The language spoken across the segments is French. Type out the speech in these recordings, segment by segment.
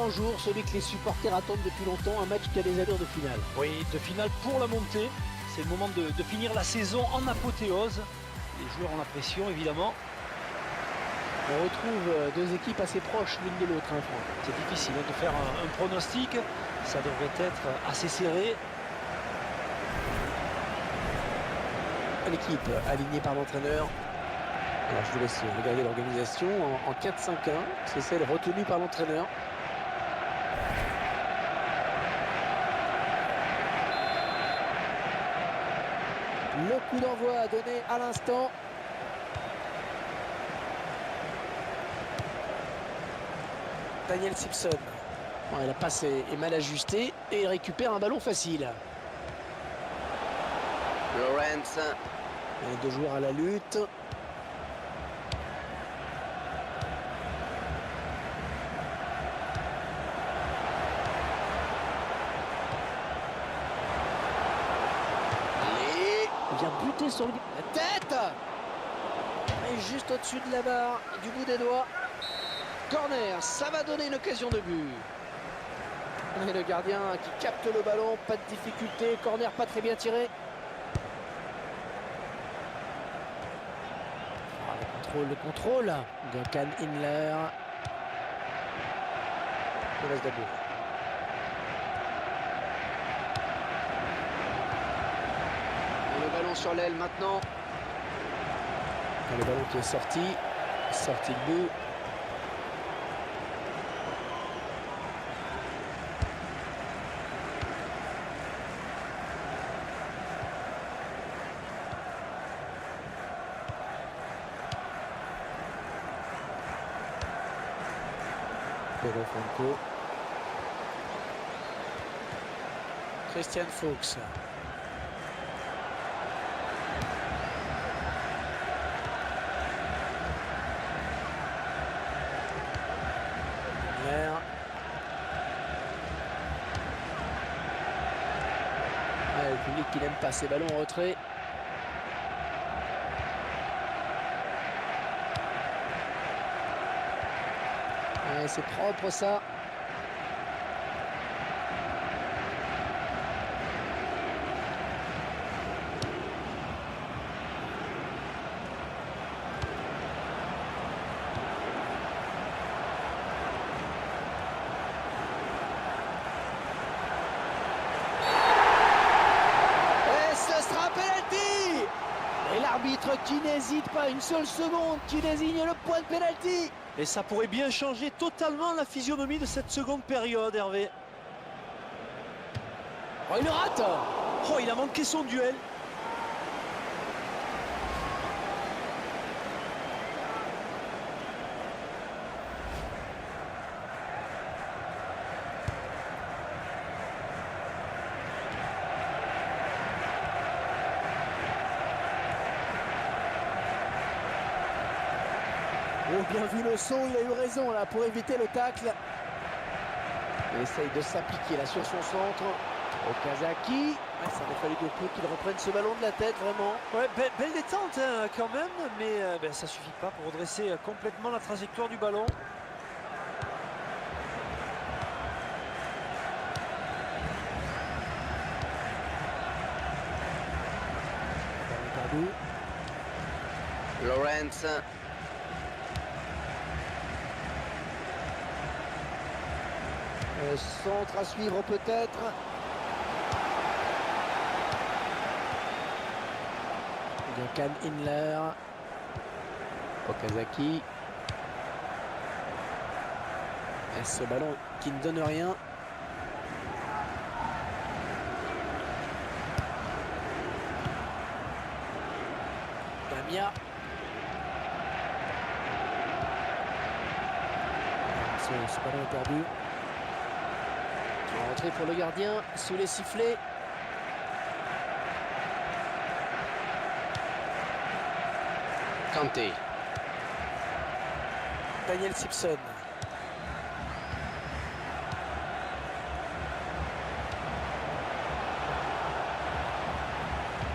grand jour, celui que les supporters attendent depuis longtemps, un match qui a des allures de finale. Oui, de finale pour la montée. C'est le moment de finir la saison en apothéose. Les joueurs ont la pression, évidemment. On retrouve deux équipes assez proches l'une de l'autre, hein, Franck. C'est difficile de faire un pronostic. Ça devrait être assez serré. L'équipe alignée par l'entraîneur. Alors je vous laisse regarder l'organisation en 4-5-1. C'est celle retenue par l'entraîneur. Le coup d'envoi donné à l'instant. Daniel Simpson. Bon, la passe est mal ajustée et il récupère un ballon facile. Lawrence. Et deux joueurs à la lutte. Il vient buter sur la tête. Et juste au-dessus de la barre, du bout des doigts. Corner, ça va donner une occasion de but. Et le gardien qui capte le ballon, pas de difficulté. Corner pas très bien tiré. Le contrôle de Can Inler. Le Dabour. Et le ballon sur l'aile maintenant. Et le ballon qui est sorti de but. Pedro Franco. Christian Fuchs. Le public qui n'aime pas ces ballons en retrait. Ouais, c'est propre ça. L'arbitre qui n'hésite pas une seule seconde, qui désigne le point de pénalty. Et ça pourrait bien changer totalement la physionomie de cette seconde période, Hervé. Oh, il le rate. Oh, il a manqué son duel. Oh, bien vu le saut, il a eu raison là pour éviter le tacle. Il essaye de s'appliquer là sur son centre. Okazaki. Ouais, ça aurait fallu de peu qu'il reprenne ce ballon de la tête, vraiment. Ouais, belle détente hein, quand même, mais ça suffit pas pour redresser complètement la trajectoire du ballon. Perdu. Lawrence. Centre à suivre peut-être. Can Inler. Okazaki. Et ce ballon qui ne donne rien. Damia. Ce ballon est perdu. Rentrée pour le gardien sous les sifflets. Kanté. Daniel Simpson.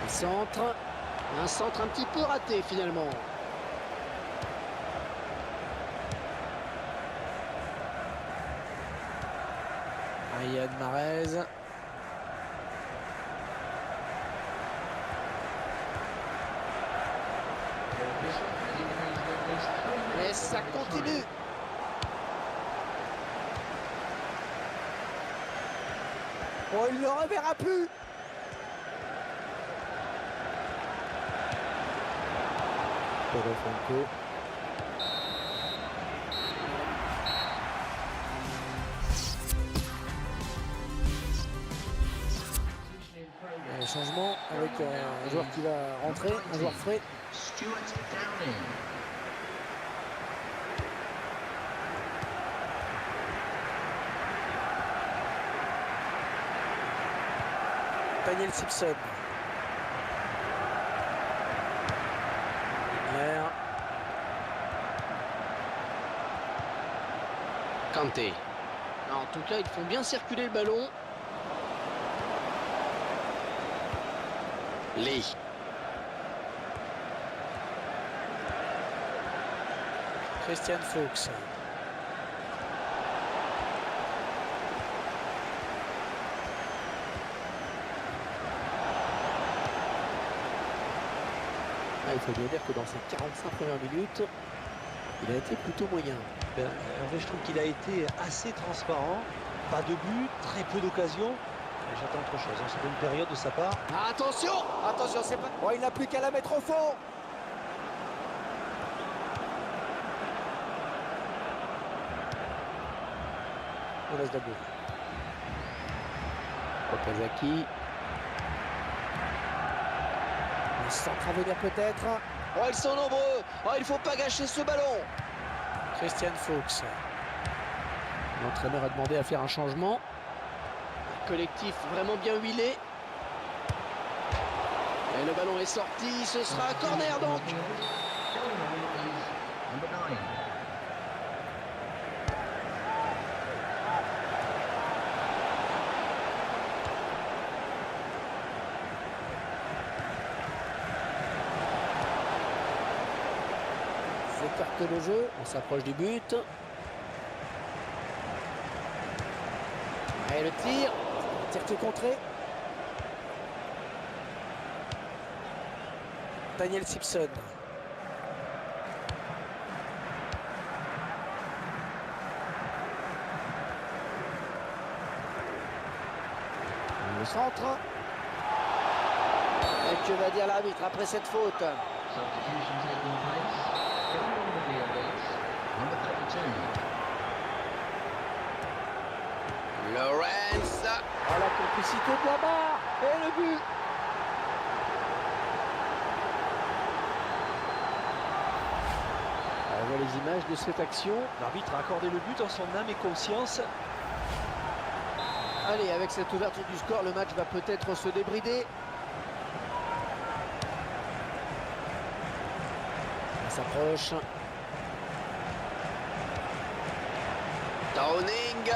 Le centre. Un centre un petit peu raté finalement. Riyad Mahrez. Et ça continue. Oh, il ne le reverra plus. Pedro Franco. Changement avec un joueur qui va rentrer, un joueur frais. Stuart Downing. Daniel Simpson. Hier. Kanté. En tout cas, ils font bien circuler le ballon. Lee. Christian Fuchs. Il faut bien dire que dans ces 45 premières minutes, il a été plutôt moyen. Hervé, je trouve qu'il a été assez transparent. Pas de but, très peu d'occasions. J'attends autre chose. C'est une période de sa part. Attention, attention, c'est pas. Oh, il n'a plus qu'à la mettre au fond. On laisse d'abord. Okazaki. Un centre à venir peut-être. Oh, ils sont nombreux. Oh, il faut pas gâcher ce ballon. Christian Fuchs. L'entraîneur a demandé à faire un changement. Un collectif vraiment bien huilé. Et le ballon est sorti. Ce sera un corner donc. Number 9. Ils écartent le jeu. On s'approche du but. Et le tir. Tir qui est contré. Daniel Simpson. Le centre. Et que va dire l'arbitre après cette faute? Substitution taking place. Going on with the elites. Number 32. Lawrence. Ah, la complicité de la barre. Et le but. On voit les images de cette action. L'arbitre a accordé le but en son âme et conscience. Allez, avec cette ouverture du score, le match va peut-être se débrider. On s'approche. Downing.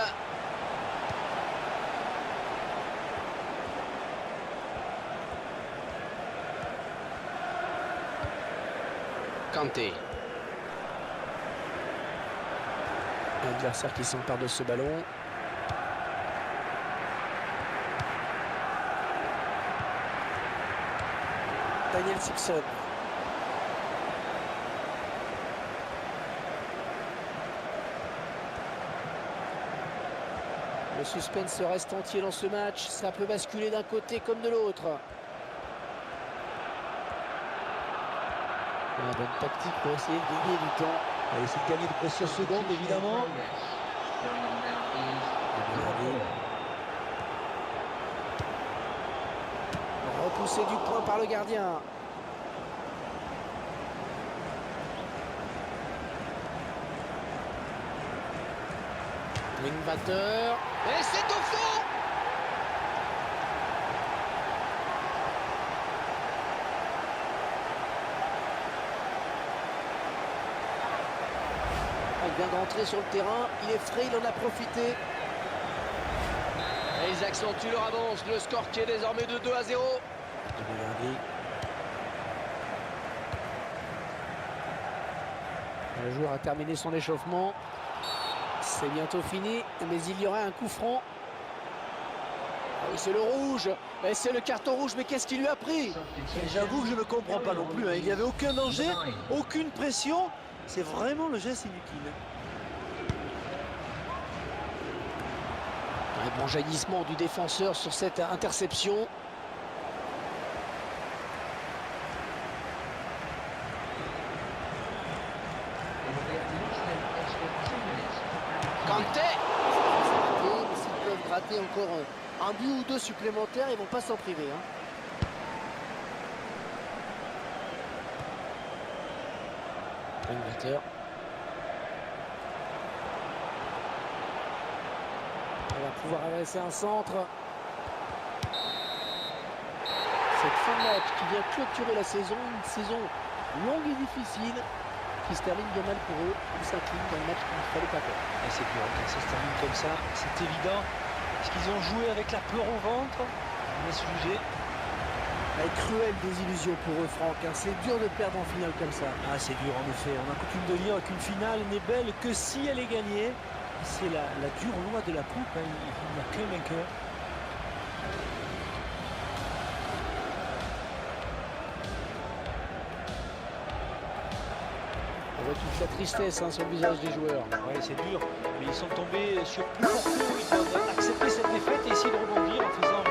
Kanté. L'adversaire qui s'empare de ce ballon. Daniel Simpson. Le suspense reste entier dans ce match. Ça peut basculer d'un côté comme de l'autre. La bonne tactique pour essayer de gagner du temps. Et essayer de gagner de précieuses secondes, évidemment. Going on now is Repoussé du point par le gardien. L'invateur. Et c'est au fond. Il vient d'entrer sur le terrain. Il est frais, il en a profité. Et ils accentuent leur avance. Le score qui est désormais de 2-0. Le joueur a terminé son échauffement. C'est bientôt fini, mais il y aura un coup franc. Et c'est le rouge. Et c'est le carton rouge. Mais qu'est-ce qu'il lui a pris? Et j'avoue que je ne comprends pas non plus, hein. Il n'y avait aucun danger, aucune pression. C'est vraiment le geste inutile. Un bon jaillissement du défenseur sur cette interception. Kanté. Mais s'ils peuvent gratter encore un but ou deux supplémentaires, ils vont pas s'en priver, hein. L'Angleterre. On va pouvoir adresser un centre. Cette fin de match qui vient clôturer la saison, une saison longue et difficile, qui se termine bien mal pour eux, ou s'incline dans le match qu'il ne fallait pas faire. Et c'est dur, quand ça se termine comme ça, c'est évident. Est-ce qu'ils ont joué avec la peur au ventre? On va se juger. Une cruelle désillusion pour eux, Franck, hein. C'est dur de perdre en finale comme ça. Ah, c'est dur en effet. On a coutume de dire qu'une finale n'est belle que si elle est gagnée. C'est la dure loi de la coupe, hein. Il n'y a qu'un vainqueur. On voit toute la tristesse, hein, sur le visage des joueurs. Oui, c'est dur, mais ils sont tombés sur plus fort qu'eux. Ils doivent accepter cette défaite et essayer de rebondir en faisant